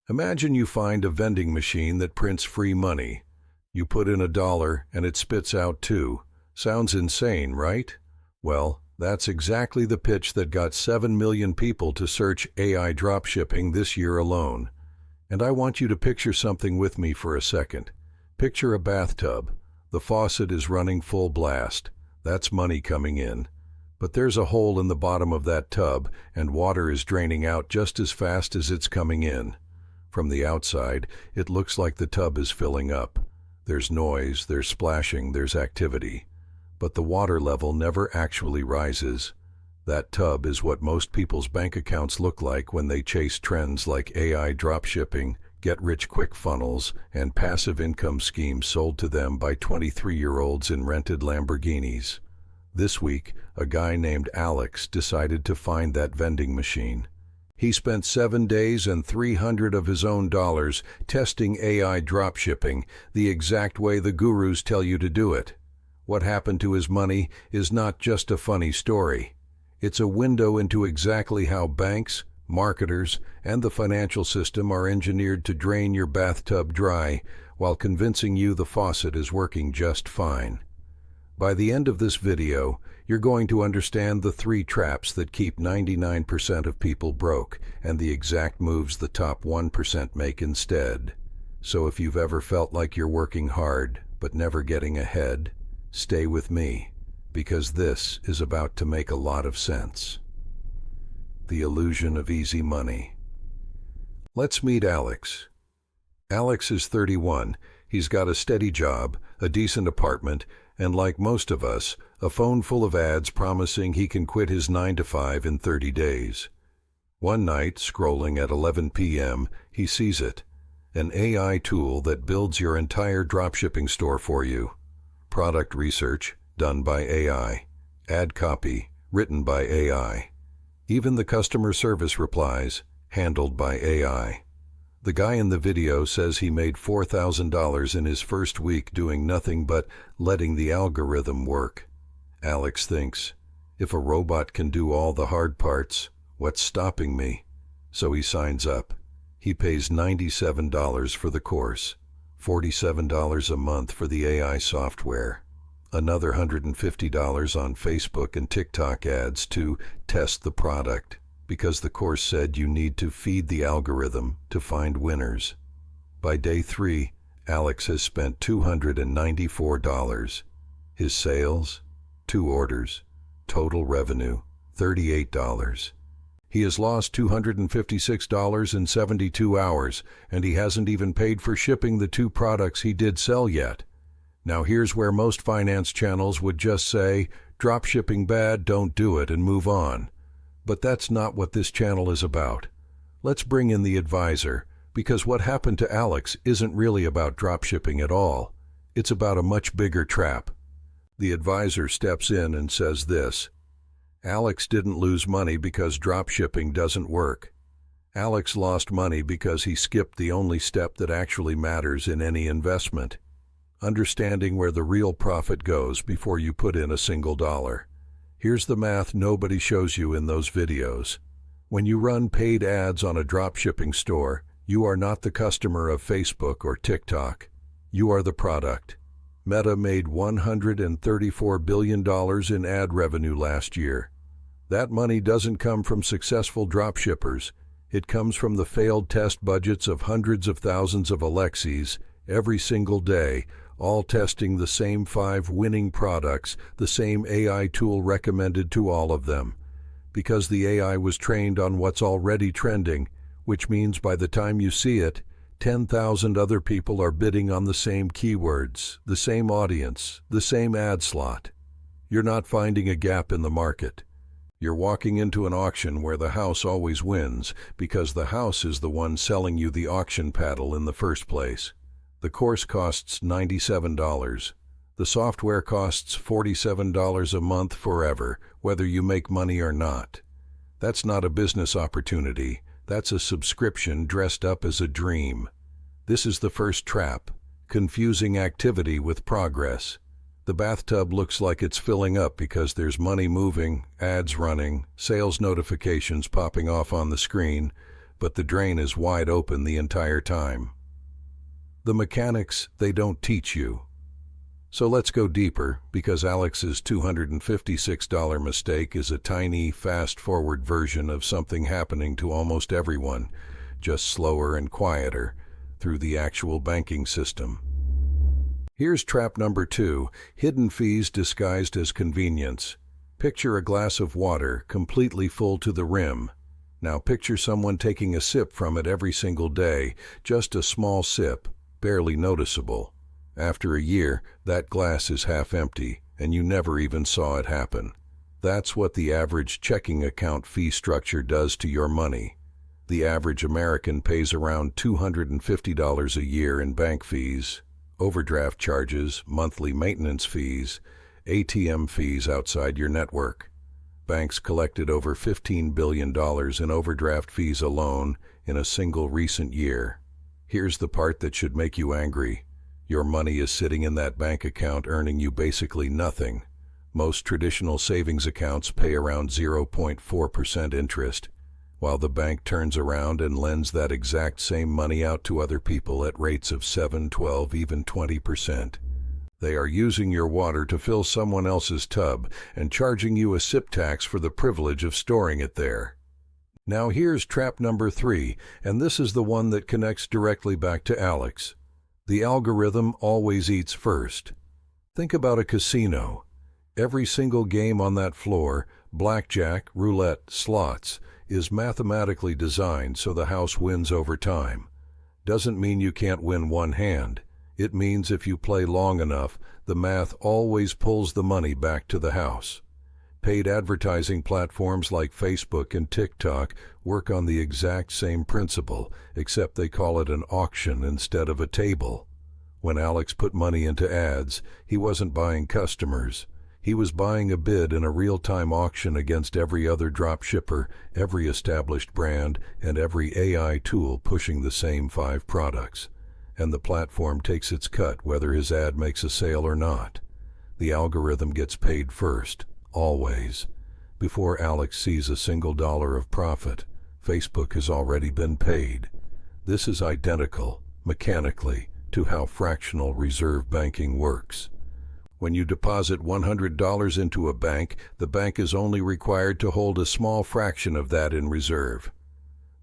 Imagine you find a vending machine that prints free money. You put in $1 and it spits out 2. Sounds insane, right? Well, that's exactly the pitch that got 7 million people to search AI dropshipping this year alone. And I want you to picture something with me for a second. Picture a bathtub. The faucet is running full blast. That's money coming in. But there's a hole in the bottom of that tub, and water is draining out just as fast as it's coming in. From the outside, it looks like the tub is filling up. There's noise, there's splashing, there's activity. But the water level never actually rises. That tub is what most people's bank accounts look like when they chase trends like AI dropshipping, get-rich-quick funnels, and passive income schemes sold to them by 23-year-olds in rented Lamborghinis. This week, a guy named Alex decided to find that vending machine. He spent 7 days and $300 of his own dollars testing AI dropshipping the exact way the gurus tell you to do it. What happened to his money is not just a funny story. It's a window into exactly how banks, marketers, and the financial system are engineered to drain your bathtub dry while convincing you the faucet is working just fine. By the end of this video, you're going to understand the 3 traps that keep 99% of people broke and the exact moves the top 1% make instead. So if you've ever felt like you're working hard but never getting ahead, stay with me, because this is about to make a lot of sense. The illusion of easy money. Let's meet Alex. Alex is 31. He's got a steady job, a decent apartment, and like most of us, a phone full of ads promising he can quit his 9-to-5 in 30 days. One night, scrolling at 11 p.m., he sees it. An AI tool that builds your entire dropshipping store for you. Product research, done by AI. Ad copy, written by AI. Even the customer service replies, handled by AI. The guy in the video says he made $4,000 in his first week doing nothing but letting the algorithm work. Alex thinks, if a robot can do all the hard parts, what's stopping me? So he signs up. He pays $97 for the course, $47 a month for the AI software, another $150 on Facebook and TikTok ads to test the product, because the course said you need to feed the algorithm to find winners. By day 3, Alex has spent $294. His sales? 2 orders. Total revenue, $38. He has lost $256 in 72 hours, and he hasn't even paid for shipping the 2 products he did sell yet. Now here's where most finance channels would just say, dropshipping bad, don't do it, and move on. But that's not what this channel is about. Let's bring in the advisor, because what happened to Alex isn't really about dropshipping at all. It's about a much bigger trap. The advisor steps in and says this: Alex didn't lose money because dropshipping doesn't work. Alex lost money because he skipped the only step that actually matters in any investment: understanding where the real profit goes before you put in a single dollar. Here's the math nobody shows you in those videos. When you run paid ads on a dropshipping store, you are not the customer of Facebook or TikTok. You are the product. Meta made $134 billion in ad revenue last year. That money doesn't come from successful dropshippers. It comes from the failed test budgets of hundreds of thousands of Alexis every single day, all testing the same 5 winning products, the same AI tool recommended to all of them. Because the AI was trained on what's already trending, which means by the time you see it, 10,000 other people are bidding on the same keywords, the same audience, the same ad slot. You're not finding a gap in the market. You're walking into an auction where the house always wins, because the house is the one selling you the auction paddle in the first place. The course costs $97. The software costs $47 a month forever, whether you make money or not. That's not a business opportunity. That's a subscription dressed up as a dream. This is the first trap: confusing activity with progress. The bathtub looks like it's filling up because there's money moving, ads running, sales notifications popping off on the screen, but the drain is wide open the entire time. The mechanics, they don't teach you. So let's go deeper, because Alex's $256 mistake is a tiny, fast-forward version of something happening to almost everyone, just slower and quieter, through the actual banking system. Here's trap number 2, hidden fees disguised as convenience. Picture a glass of water, completely full to the rim. Now picture someone taking a sip from it every single day, just a small sip, barely noticeable. After a year, that glass is half empty, and you never even saw it happen. That's what the average checking account fee structure does to your money. The average American pays around $250 a year in bank fees, overdraft charges, monthly maintenance fees, ATM fees outside your network. Banks collected over $15 billion in overdraft fees alone in a single recent year. Here's the part that should make you angry. Your money is sitting in that bank account earning you basically nothing. Most traditional savings accounts pay around 0.4% interest, while the bank turns around and lends that exact same money out to other people at rates of 7, 12, even 20%. They are using your water to fill someone else's tub and charging you a sip tax for the privilege of storing it there. Now here's trap number 3, and this is the one that connects directly back to Alex. The algorithm always eats first. Think about a casino. Every single game on that floor, blackjack, roulette, slots, is mathematically designed so the house wins over time. Doesn't mean you can't win one hand. It means if you play long enough, the math always pulls the money back to the house. Paid advertising platforms like Facebook and TikTok work on the exact same principle, except they call it an auction instead of a table. When Alex put money into ads, he wasn't buying customers. He was buying a bid in a real-time auction against every other dropshipper, every established brand, and every AI tool pushing the same 5 products. And the platform takes its cut whether his ad makes a sale or not. The algorithm gets paid first, always. Before Alex sees a single dollar of profit, Facebook has already been paid. This is identical, mechanically, to how fractional reserve banking works. When you deposit $100 into a bank, the bank is only required to hold a small fraction of that in reserve.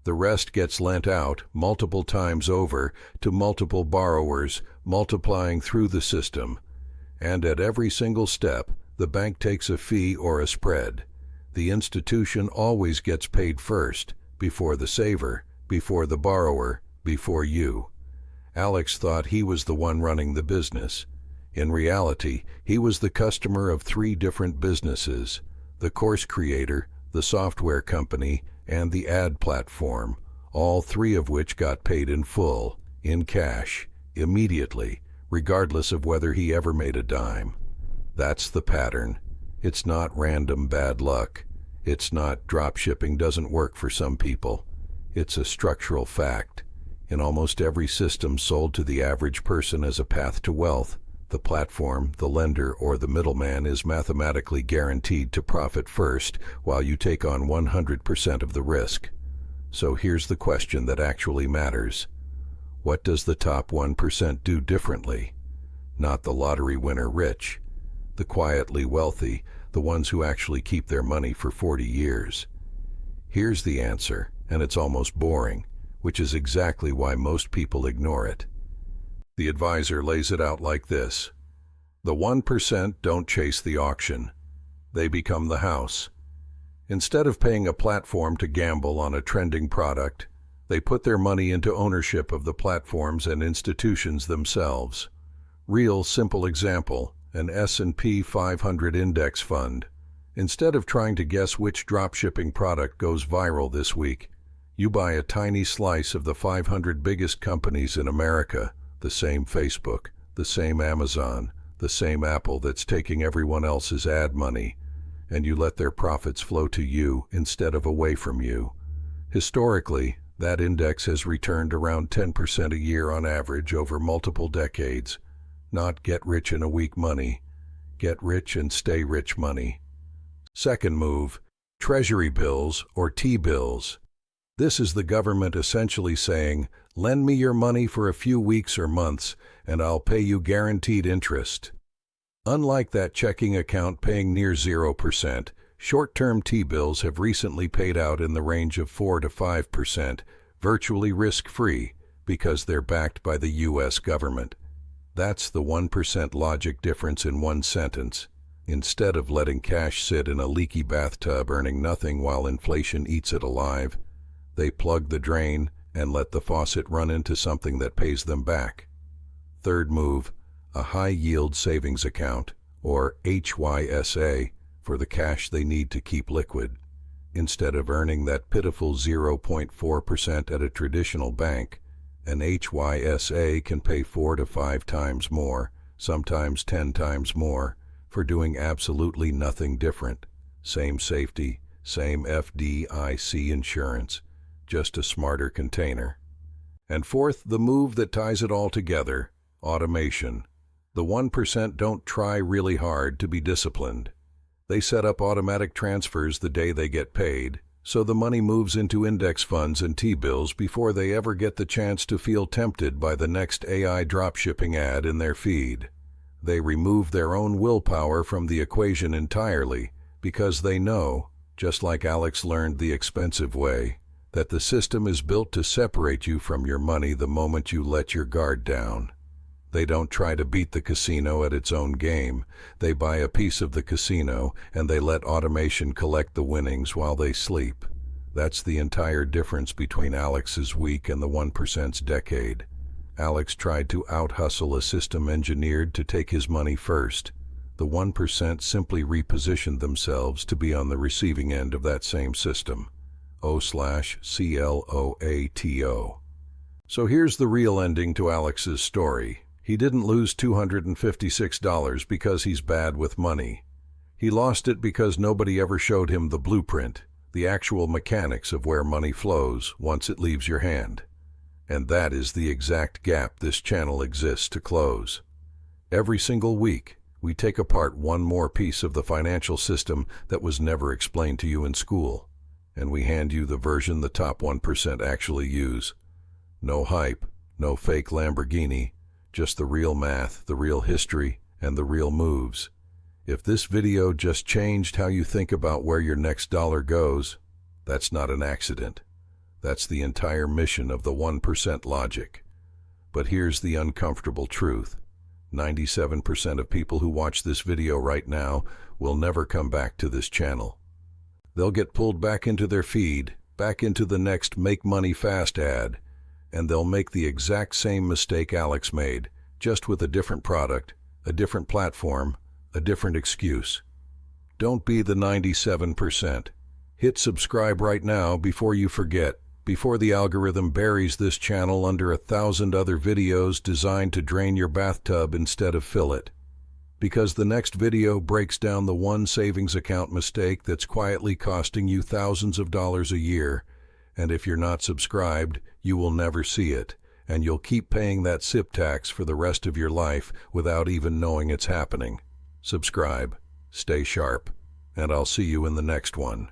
The rest gets lent out multiple times over to multiple borrowers, multiplying through the system. And at every single step, the bank takes a fee or a spread. The institution always gets paid first, before the saver, before the borrower, before you. Alex thought he was the one running the business. In reality, he was the customer of 3 different businesses: the course creator, the software company, and the ad platform, all 3 of which got paid in full, in cash, immediately, regardless of whether he ever made a dime. That's the pattern. It's not random bad luck. It's not dropshipping doesn't work for some people. It's a structural fact. In almost every system sold to the average person as a path to wealth, the platform, the lender, or the middleman is mathematically guaranteed to profit first, while you take on 100% of the risk. So here's the question that actually matters. What does the top 1% do differently? Not the lottery winner rich. The quietly wealthy, the ones who actually keep their money for 40 years. Here's the answer, and it's almost boring, which is exactly why most people ignore it. The advisor lays it out like this. The 1% don't chase the auction. They become the house. Instead of paying a platform to gamble on a trending product, they put their money into ownership of the platforms and institutions themselves. Real simple example, an S&P 500 index fund. Instead of trying to guess which dropshipping product goes viral this week, you buy a tiny slice of the 500 biggest companies in America, the same Facebook, the same Amazon, the same Apple that's taking everyone else's ad money, and you let their profits flow to you instead of away from you. Historically, that index has returned around 10% a year on average over multiple decades. Not get-rich-in-a-week money. Get rich and stay rich money. Second move, Treasury bills or T-bills. This is the government essentially saying, lend me your money for a few weeks or months, and I'll pay you guaranteed interest. Unlike that checking account paying near 0%, short-term T-bills have recently paid out in the range of 4 to 5%, virtually risk-free, because they're backed by the U.S. government. That's the 1% logic difference in one sentence. Instead of letting cash sit in a leaky bathtub earning nothing while inflation eats it alive, they plug the drain and let the faucet run into something that pays them back. Third move, a high-yield savings account, or HYSA, for the cash they need to keep liquid. Instead of earning that pitiful 0.4% at a traditional bank, an HYSA can pay 4 to 5 times more, sometimes 10 times more, for doing absolutely nothing different. Same safety, same FDIC insurance, just a smarter container. And fourth, the move that ties it all together, automation. The 1% don't try really hard to be disciplined. They set up automatic transfers the day they get paid, so the money moves into index funds and T-bills before they ever get the chance to feel tempted by the next AI dropshipping ad in their feed. They remove their own willpower from the equation entirely because they know, just like Alex learned the expensive way, that the system is built to separate you from your money the moment you let your guard down. They don't try to beat the casino at its own game. They buy a piece of the casino and they let automation collect the winnings while they sleep. That's the entire difference between Alex's week and the 1%'s decade. Alex tried to out-hustle a system engineered to take his money first. The 1% simply repositioned themselves to be on the receiving end of that same system. O/CLOATO. So here's the real ending to Alex's story. He didn't lose $256 because he's bad with money. He lost it because nobody ever showed him the blueprint, the actual mechanics of where money flows once it leaves your hand. And that is the exact gap this channel exists to close. Every single week, we take apart one more piece of the financial system that was never explained to you in school, and we hand you the version the top 1% actually use. No hype, no fake Lamborghini, just the real math, the real history, and the real moves. If this video just changed how you think about where your next dollar goes, that's not an accident. That's the entire mission of the 1% logic. But here's the uncomfortable truth. 97% of people who watch this video right now will never come back to this channel. They'll get pulled back into their feed, back into the next Make Money Fast ad, and they'll make the exact same mistake Alex made, just with a different product, a different platform, a different excuse. Don't be the 97%. Hit subscribe right now before you forget, before the algorithm buries this channel under 1,000 other videos designed to drain your bathtub instead of fill it. Because the next video breaks down the one savings account mistake that's quietly costing you thousands of dollars a year, and if you're not subscribed, you will never see it, and you'll keep paying that SIP tax for the rest of your life without even knowing it's happening. Subscribe, stay sharp, and I'll see you in the next one.